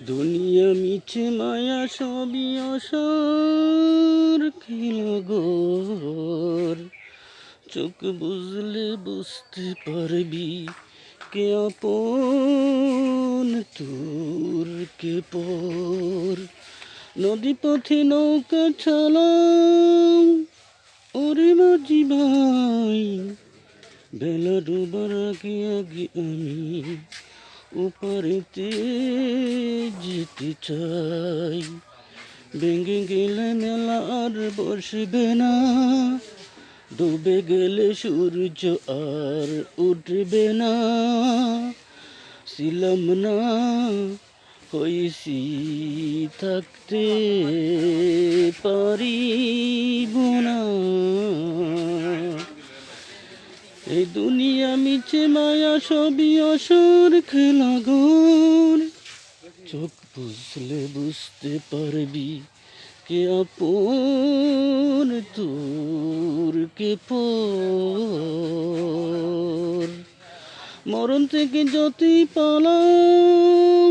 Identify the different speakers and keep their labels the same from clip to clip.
Speaker 1: দুনিয়া মিছে মায়া সবই অসার খেলাগর। চোখ বুঝলে বুঝতে পারবি কে আপন তোর কে পর। নদী পথে নৌকা চালাও ওরে মাঝি ভাই, বেলা ডুবার আগে আগে আমি ওপারেতে যেতে চাই। ভেঙে গেলে মেলা আর বসবে না, ডুবে গেলে সূর্য আর উঠবে না। ছিলাম না হইছি থাকতে পারিব না। এই দুনিয়া মিছে মায়া সবই অসর খেলাগর। চোখ বুঝলে বুঝতে পারবি কে আপন তোর কে পর। মরণ থেকে যতই পালাও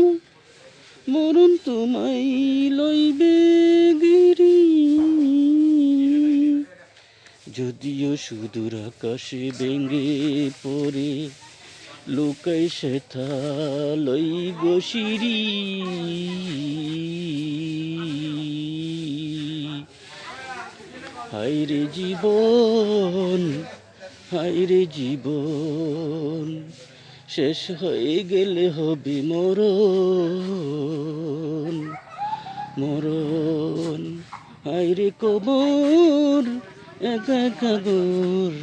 Speaker 1: মরণ তোমায় লইবে গিরি। যদিও সুদূর আকাশে ভেঙে পড়ে লুকাই সেথা লইব সিঁড়ি। হায়রে জীবন, হায়রে জীবন, শেষ হয়ে গেলে হবে মরণ। মরণ হায়রে কবর, একা একা গোর,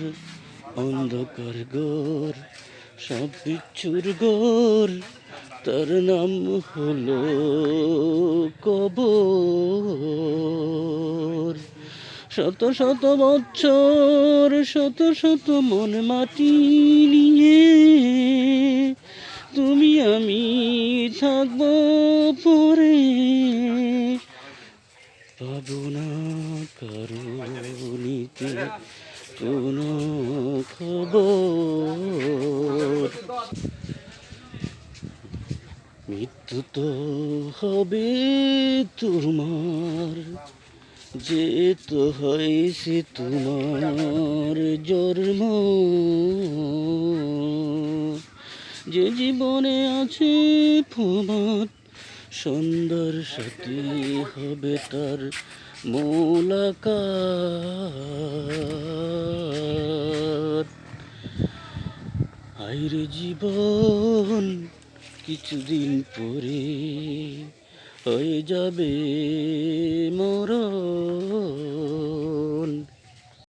Speaker 1: অন্ধকার গোর, সব বিচ্ছুর গোর, তার নাম হলো কবর। শত শত বছর শত শত মন মাটি নিয়ে তুমি আমি থাকবো পরে। পাবো না কারো নিতে কোনো খবর। মৃত্যু তো হবে তোমার, যে তো হয়েছে তোমার জন্ম। যে জীবনে আছে প্রমাদ, সন্ধ্যার সাথে হবে তার মোলাকাত। হায়রে জীবন, কিছুদিন পরে হয়ে যাবে মরণ।